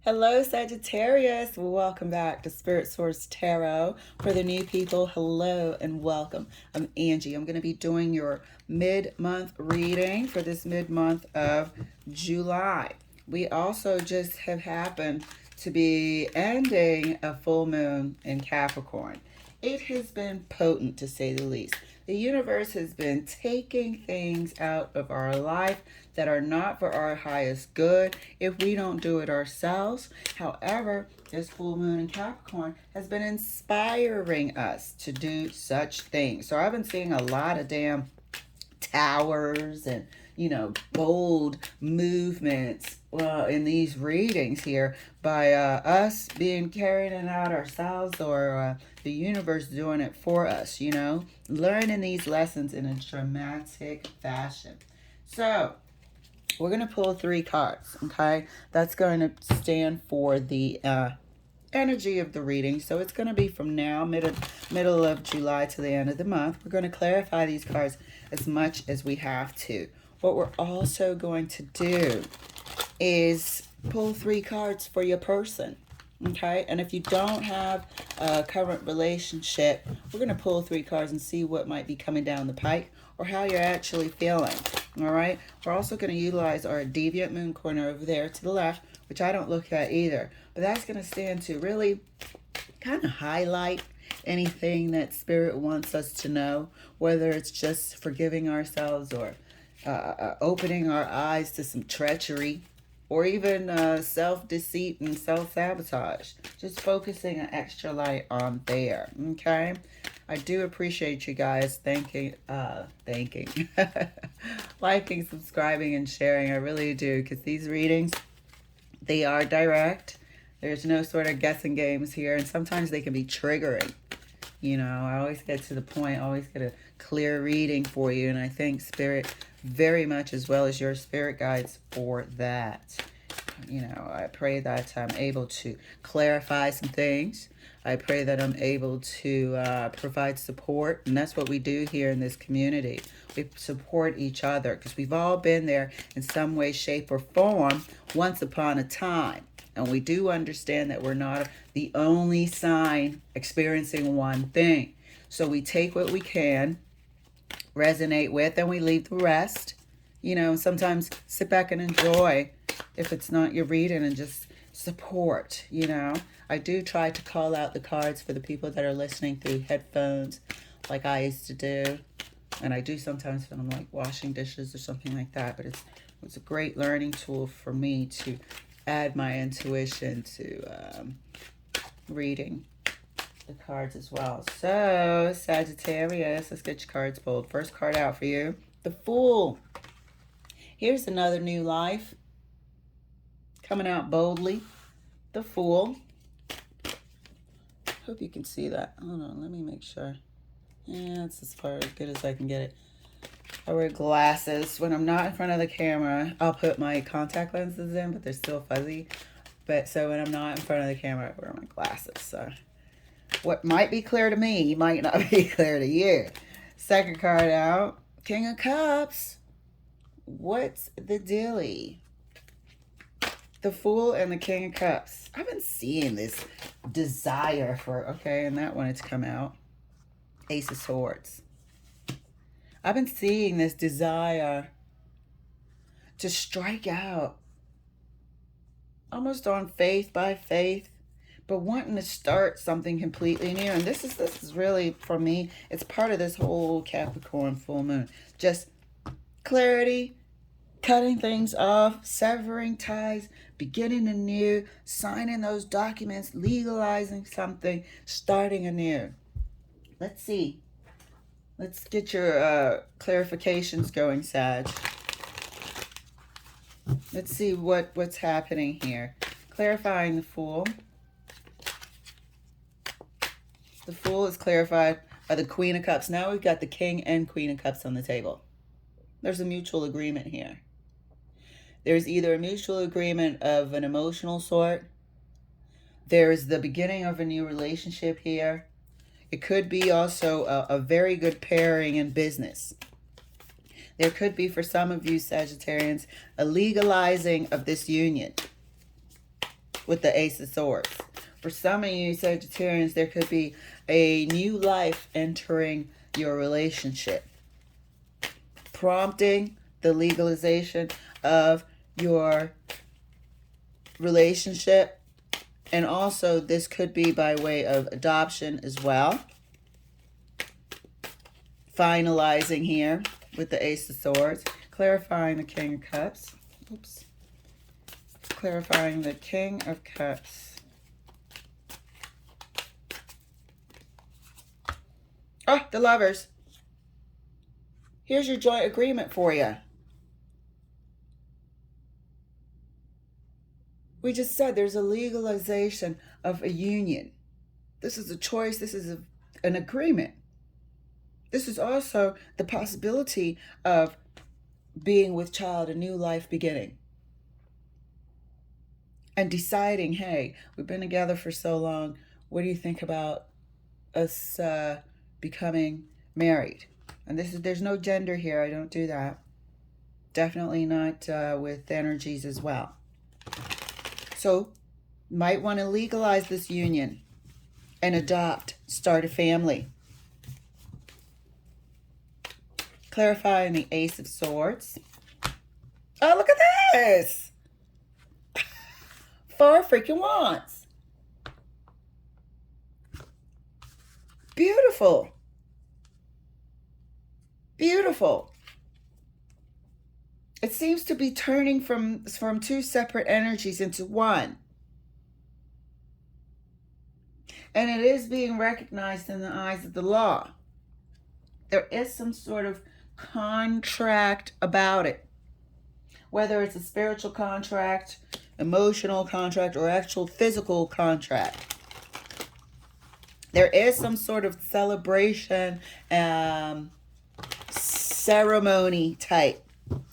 Hello, Sagittarius. Welcome back to Spirit Source Tarot. For the new people, hello and welcome. I'm Angie. I'm going to be doing your mid-month reading for this mid-month of July. We also just have happened to be ending a full moon in Capricorn. It has been potent, to say the least. The universe has been taking things out of our life that are not for our highest good if we don't do it ourselves. However, this full moon in Capricorn has been inspiring us to do such things. So I've been seeing a lot of damn towers and bold movements in these readings here by us being carrying it out ourselves, or the universe doing it for us, learning these lessons in a dramatic fashion. So we're going to pull 3 cards, okay? That's going to stand for the energy of the reading. So it's going to be from now, middle of July to the end of the month. We're going to clarify these cards as much as we have to. What we're also going to do is pull 3 cards for your person. Okay, and if you don't have a current relationship, we're going to pull 3 cards and see what might be coming down the pike or how you're actually feeling. All right, we're also going to utilize our deviant moon corner over there to the left, which I don't look at either, but that's going to stand to really kind of highlight anything that Spirit wants us to know, whether it's just forgiving ourselves or opening our eyes to some treachery, or even self-deceit and self-sabotage. Just focusing an extra light on there, okay? I do appreciate you guys thanking, liking, subscribing, and sharing. I really do, because these readings, they are direct. There's no sort of guessing games here, and sometimes they can be triggering. I always get to the point, always get a clear reading for you, and I thank Spirit very much, as well as your spirit guides, for that. I pray that I'm able to clarify some things. I pray that I'm able to provide support, and that's what we do here in this community. We support each other because we've all been there in some way, shape, or form once upon a time. And we do understand that we're not the only sign experiencing one thing. So we take what we can resonate with and we leave the rest. Sometimes sit back and enjoy if it's not your reading, and just support. I do try to call out the cards for the people that are listening through headphones like I used to do. And I do sometimes when I'm like washing dishes or something like that. But it's a great learning tool for me to add my intuition to reading the cards as well. So, Sagittarius, let's get your cards pulled. First card out for you, the Fool. Here's another new life coming out boldly. The Fool. Hope you can see that. Hold on, let me make sure. Yeah, it's as far as good as I can get it. I wear glasses. When I'm not in front of the camera, I'll put my contact lenses in, but they're still fuzzy. So when I'm not in front of the camera, I wear my glasses. So what might be clear to me might not be clear to you. Second card out, King of Cups. What's the dealie? The Fool and the King of Cups. I've been seeing this desire for, okay, and that one it's come out. Ace of Swords. I've been seeing this desire to strike out, almost on faith by faith, but wanting to start something completely new. And this is really, for me, it's part of this whole Capricorn full moon. Just clarity, cutting things off, severing ties, beginning anew, signing those documents, legalizing something, starting anew. Let's see. Let's get your clarifications going, Sag. Let's see what's happening here. Clarifying the Fool. The Fool is clarified by the Queen of Cups. Now we've got the King and Queen of Cups on the table. There's a mutual agreement here. There's either a mutual agreement of an emotional sort. There's the beginning of a new relationship here. It could be also a very good pairing in business. There could be, for some of you Sagittarians, a legalizing of this union. with the Ace of Swords. For some of you Sagittarians, there could be a new life entering your relationship, prompting the legalization of your relationship. And also this could be by way of adoption as well. Finalizing here with the Ace of Swords, clarifying the King of Cups. Oops. Clarifying the King of Cups. Oh, the Lovers. Here's your joint agreement for you. We just said there's a legalization of a union. This is a choice. This is an agreement. This is also the possibility of being with child, a new life beginning. And deciding, hey, we've been together for so long. What do you think about us becoming married? And there's no gender here. I don't do that. Definitely not with energies as well. So, might want to legalize this union and adopt, start a family. Clarifying the Ace of Swords. Oh, look at this! 4 freaking wands. Beautiful. Beautiful. It seems to be turning from 2 separate energies into one. And it is being recognized in the eyes of the law. There is some sort of contract about it. Whether it's a spiritual contract, emotional contract, or actual physical contract. There is some sort of celebration, ceremony type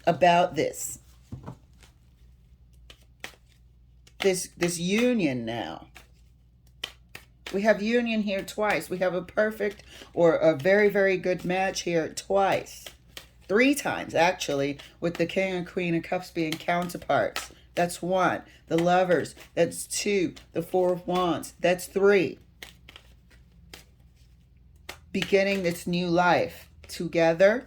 about this union now. We have union here twice. We have a perfect or a very, very good match here twice. 3 times, actually, with the King and Queen of Cups being counterparts. That's 1. The Lovers, that's 2. The 4 of Wands, that's 3. Beginning this new life together,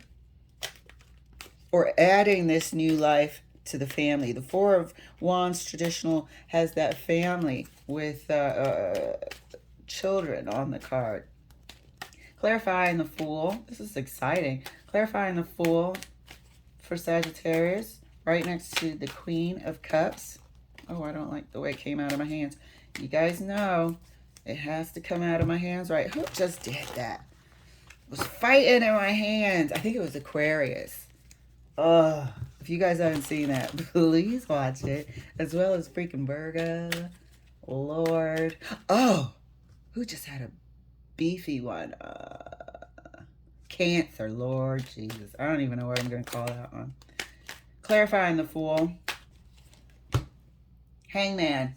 or adding this new life to the family. The 4 of Wands traditional has that family with children on the card. Clarifying the Fool. This is exciting. Clarifying the Fool for Sagittarius, right next to the Queen of Cups. Oh, I don't like the way it came out of my hands. You guys know it has to come out of my hands, right? Who just did that? It was fighting in my hands. I think it was Aquarius. Oh, if you guys haven't seen that, please watch it. As well as freaking Virgo. Lord. Oh, who just had a beefy one? Cancer. Lord Jesus. I don't even know what I'm going to call that one. Clarifying the Fool. Hangman.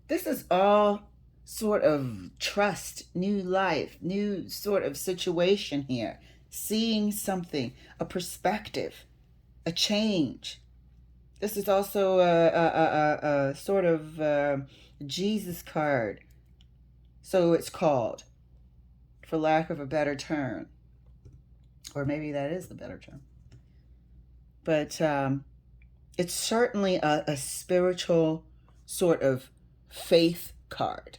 This is all sort of trust, new life, new sort of situation here. Seeing something, a perspective, a change. This is also a sort of Jesus card. So it's called, for lack of a better term. Or maybe that is the better term. But it's certainly a spiritual sort of faith card.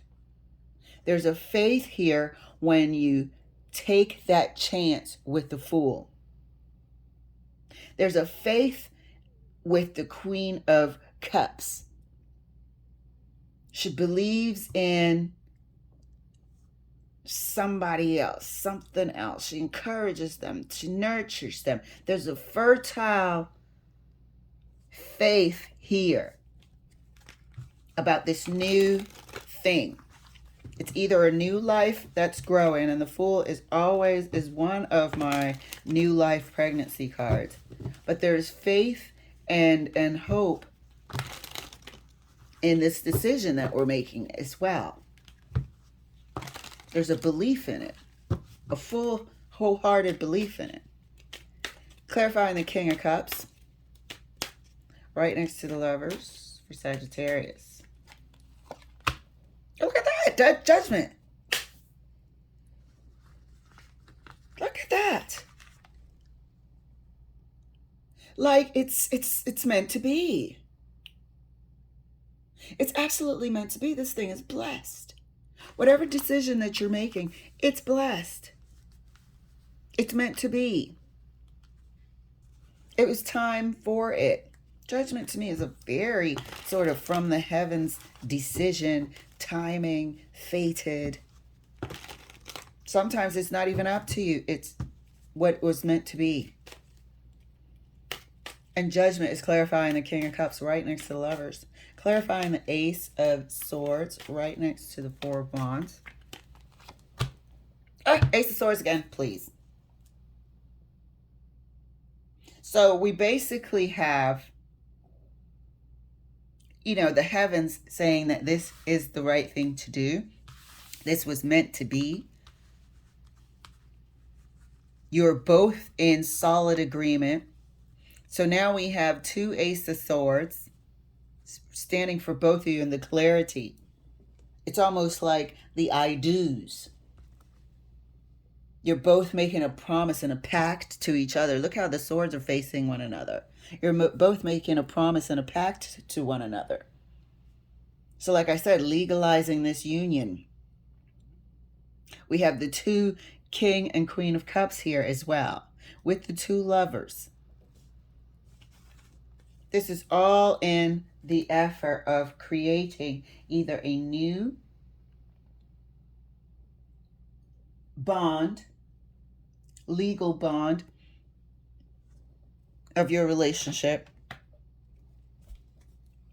There's a faith here when you take that chance with the Fool. There's a faith with the Queen of Cups. She believes in somebody else, something else. She encourages them. She nurtures them. There's a fertile faith here about this new thing. It's either a new life that's growing, and the Fool is one of my new life pregnancy cards. But there's faith and hope in this decision that we're making as well. There's a belief in it, a full, wholehearted belief in it. Clarifying the King of Cups, right next to the Lovers. for Sagittarius. Look at that, Judgment. Look at that. Like it's meant to be. It's absolutely meant to be. This thing is blessed. Whatever decision that you're making, it's blessed. It's meant to be. It was time for it. Judgment to me is a very sort of from the heavens decision, timing, fated. Sometimes it's not even up to you. It's what was meant to be. And Judgment is clarifying the King of Cups right next to the Lovers. Clarifying the Ace of Swords right next to the Four of Wands. Ace of Swords again, please. So we basically have, you know, the heavens saying that this is the right thing to do. This was meant to be. You're both in solid agreement. So now we have two Ace of Swords standing for both of you in the clarity. It's almost like the I do's. You're both making a promise and a pact to each other. Look how the swords are facing one another. You're both making a promise and a pact to one another. So like I said, legalizing this union. We have the two King and Queen of Cups here as well, with the two Lovers. This is all in the effort of creating either a new bond, legal bond of your relationship,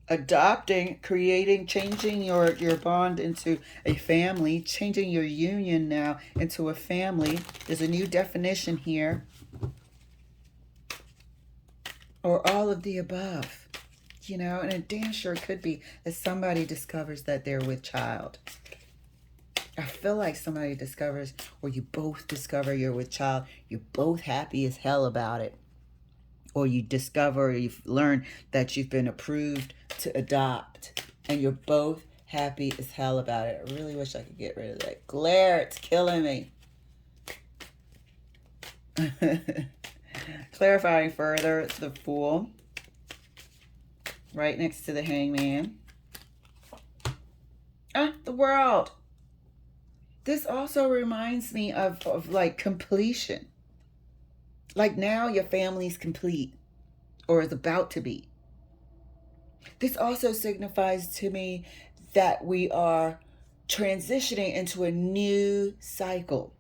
adopting, creating, changing your bond into a family, changing your union now into a family. There's a new definition here. Or all of the above, you know, and it damn sure could be that somebody discovers that they're with child. I feel like somebody discovers, or you both discover you're with child. You're both happy as hell about it. Or you discover, or you've learned that you've been approved to adopt. And you're both happy as hell about it. I really wish I could get rid of that glare. It's killing me. Clarifying further, the Fool. Right next to the Hangman. The World. This also reminds me of like completion. Like now your family's complete or is about to be. This also signifies to me that we are transitioning into a new cycle.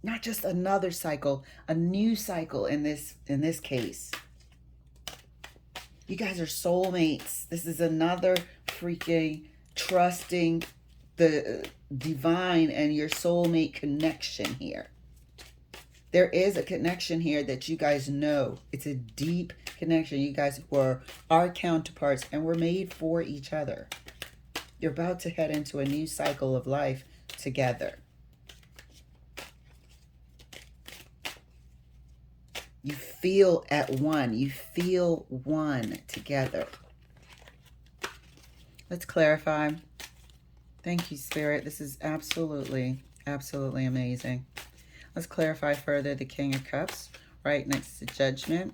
Not just another cycle, a new cycle in this case. You guys are soulmates. This is another freaking trusting the divine and your soulmate connection here. There is a connection here that you guys know. It's a deep connection. You guys were our counterparts and we're made for each other. You're about to head into a new cycle of life together. You feel at one. You feel one together. Let's clarify. Thank you, Spirit. This is absolutely, absolutely amazing. Let's clarify further the King of Cups right next to Judgment.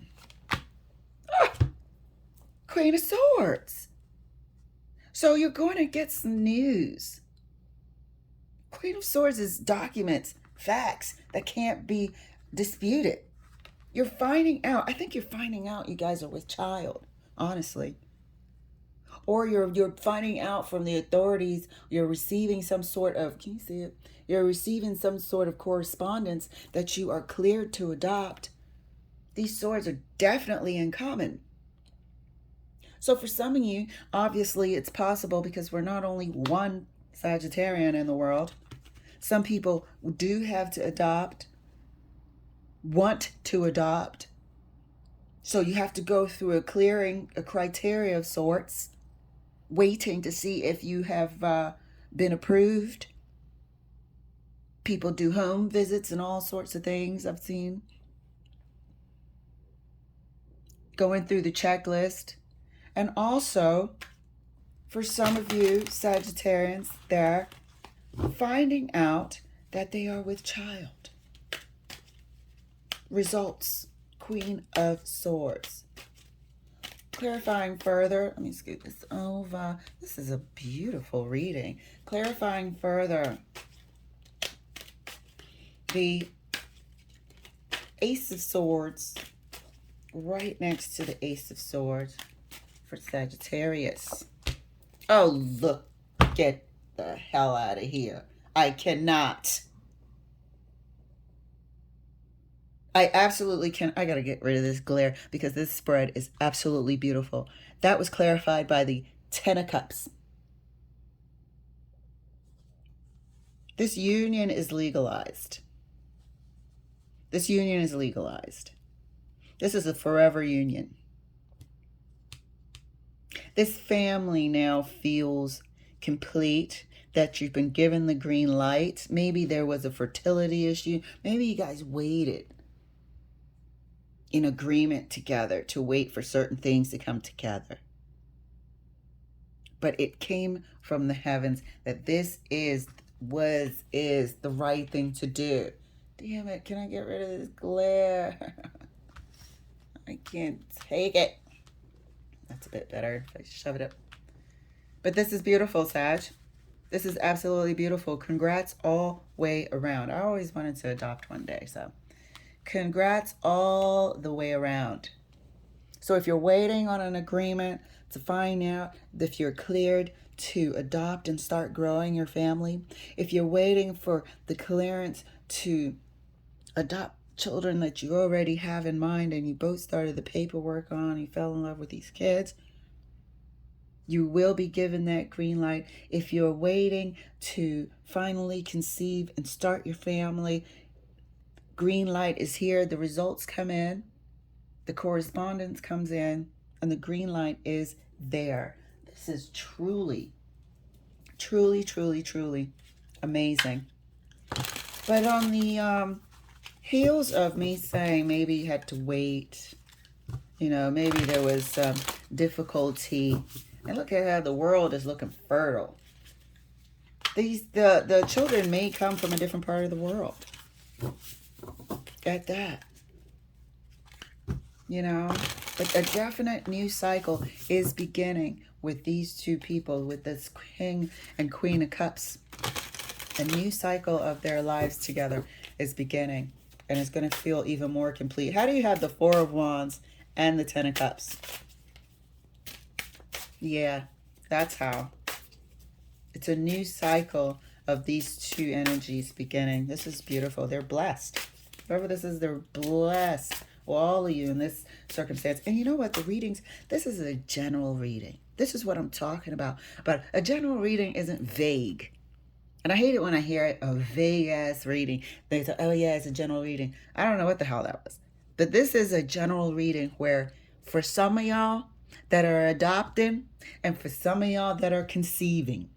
Queen of Swords. So you're going to get some news. Queen of Swords is documents, facts that can't be disputed. You're finding out. I think you're finding out you guys are with child, honestly. Or you're finding out from the authorities, you're receiving some sort of, can you see it? You're receiving some sort of correspondence that you are cleared to adopt. These swords are definitely in common. So for some of you, obviously it's possible because we're not only one Sagittarian in the world. Some people do have to adopt, want to adopt. So you have to go through a clearing, a criteria of sorts, waiting to see if you have been approved. People do home visits and all sorts of things I've seen. Going through the checklist. And also, for some of you Sagittarians, they're finding out that they are with child. Results, Queen of Swords. Clarifying further, let me scoot this over. This is a beautiful reading. Clarifying further, the Ace of Swords right next to the Ace of Swords for Sagittarius. Oh, look, get the hell out of here. I cannot. I absolutely can. I got to get rid of this glare because this spread is absolutely beautiful. That was clarified by the Ten of Cups. This union is legalized. This union is legalized. This is a forever union. This family now feels complete, that you've been given the green light. Maybe there was a fertility issue. Maybe you guys waited in agreement together to wait for certain things to come together. But it came from the heavens that this is the right thing to do. Damn it, can I get rid of this glare? I can't take it. That's a bit better if I shove it up. But this is beautiful, Sag. This is absolutely beautiful. Congrats all way around. I always wanted to adopt one day, so congrats all the way around. So if you're waiting on an agreement to find out if you're cleared to adopt and start growing your family, if you're waiting for the clearance to adopt children that you already have in mind and you both started the paperwork on, you fell in love with these kids, you will be given that green light. If you're waiting to finally conceive and start your family, green light is here. The results come in, the correspondence comes in, and the green light is there. This is truly, truly, truly, truly amazing. But on the heels of me saying maybe you had to wait, you know, maybe there was some difficulty, and look at how the world is looking fertile. The children may come from a different part of the world. At that, you know, but a definite new cycle is beginning with these two people, with this King and Queen of Cups. A new cycle of their lives together is beginning, and it's going to feel even more complete. How do you have the Four of Wands and the Ten of Cups? Yeah, that's how. It's a new cycle of these two energies beginning. This is beautiful. They're blessed. Whoever this is, they're blessed. Well, all of you in this circumstance. And you know what? The readings, this is a general reading. This is what I'm talking about. But a general reading isn't vague. And I hate it when I hear it, a vague-ass reading. They say, oh, yeah, it's a general reading. I don't know what the hell that was. But this is a general reading where for some of y'all that are adopting and for some of y'all that are conceiving,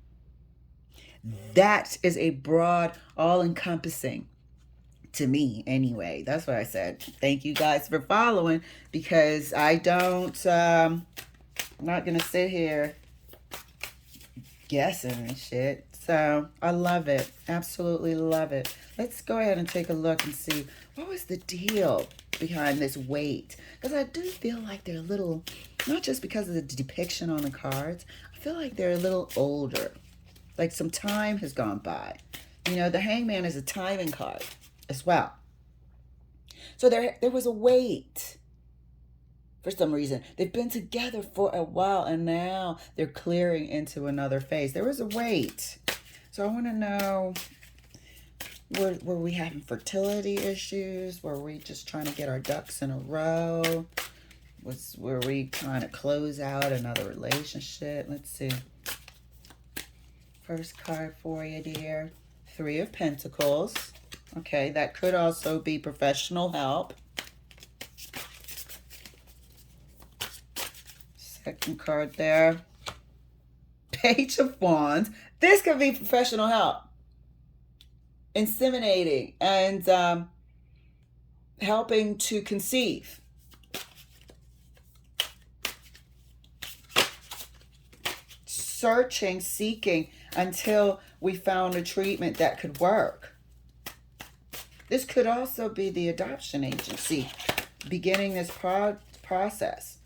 that is a broad, all-encompassing, to me anyway. That's what I said. Thank you guys for following, because I don't, I'm not going to sit here guessing and shit. So I love it. Absolutely love it. Let's go ahead and take a look and see what was the deal behind this wait. Because I do feel like they're a little, not just because of the depiction on the cards, I feel like they're a little older. Like some time has gone by. You know, the Hangman is a timing card as well. So there was a wait. For some reason, they've been together for a while, and now they're clearing into another phase. There was a wait. So I want to know, were we having fertility issues? Were we just trying to get our ducks in a row? Were we trying to close out another relationship? Let's see. First card for you, dear. Three of Pentacles. Okay, that could also be professional help. Second card there. Page of Wands. This could be professional help. Inseminating and helping to conceive. searching, seeking until we found a treatment that could work. This could also be the adoption agency beginning this process.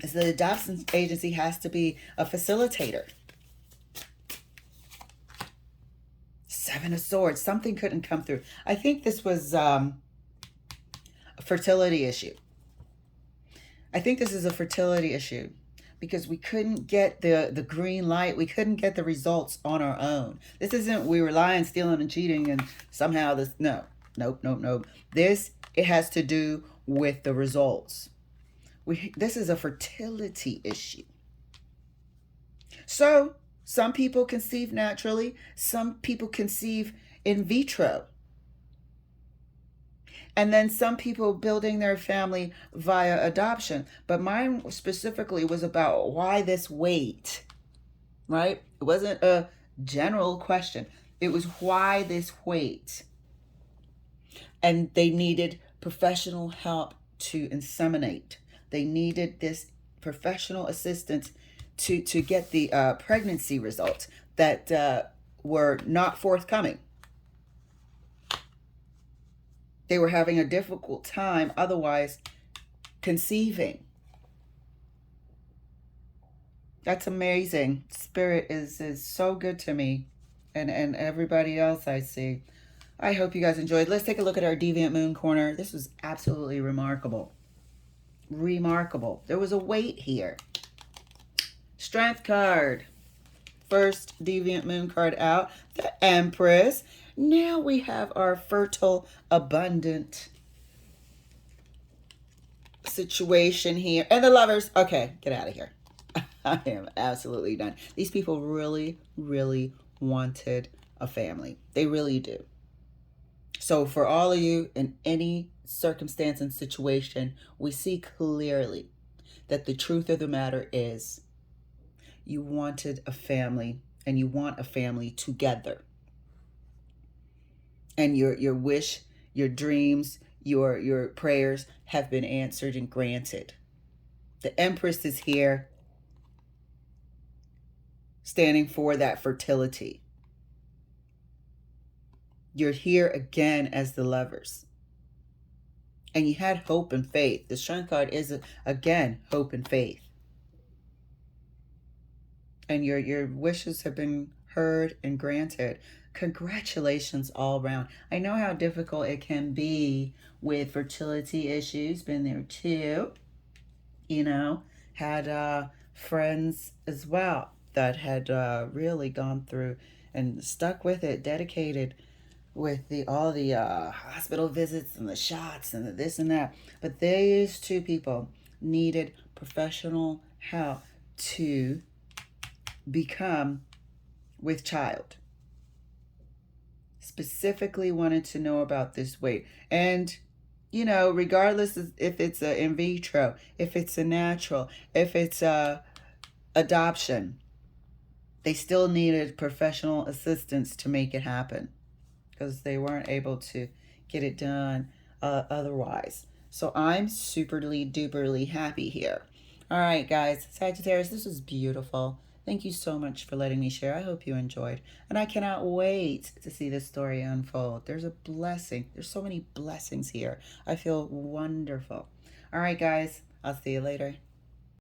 As the adoption agency has to be a facilitator. Seven of Swords. Something couldn't come through. I think this was a fertility issue. I think this is a fertility issue because we couldn't get the green light. We couldn't get the results on our own. This isn't we were lying, stealing, and cheating and somehow this, no. Nope. This, it has to do with the results. This is a fertility issue. So, some people conceive naturally. Some people conceive in vitro. And then some people building their family via adoption. But mine specifically was about why this wait, right? It wasn't a general question. It was why this wait. And they needed professional help to inseminate. They needed this professional assistance to get the pregnancy results that were not forthcoming. They were having a difficult time otherwise conceiving. That's amazing. Spirit is so good to me and everybody else I see. I hope you guys enjoyed. Let's take a look at our Deviant Moon Corner. This was absolutely remarkable. Remarkable. There was a weight here. Strength card. First Deviant Moon card out. The Empress. Now we have our fertile, abundant situation here. And the Lovers. Okay, get out of here. I am absolutely done. These people really, really wanted a family. They really do. So for all of you in any circumstance and situation, we see clearly that the truth of the matter is you wanted a family and you want a family together. And your wish, your dreams, your prayers have been answered and granted. The Empress is here standing for that fertility. You're here again as the Lovers. And you had hope and faith. The Strength card is, again, hope and faith. And your wishes have been heard and granted. Congratulations all around. I know how difficult it can be with fertility issues. Been there too. You know, had friends as well that had really gone through and stuck with it, dedicated with all the hospital visits and the shots and the this and that. But these two people needed professional help to become with child. Specifically wanted to know about this weight. And, you know, regardless if it's a in vitro, if it's a natural, if it's a adoption, they still needed professional assistance to make it happen because they weren't able to get it done otherwise. So I'm superly duperly happy here. All right, guys, Sagittarius, this was beautiful. Thank you so much for letting me share. I hope you enjoyed. And I cannot wait to see this story unfold. There's a blessing. There's so many blessings here. I feel wonderful. All right, guys, I'll see you later.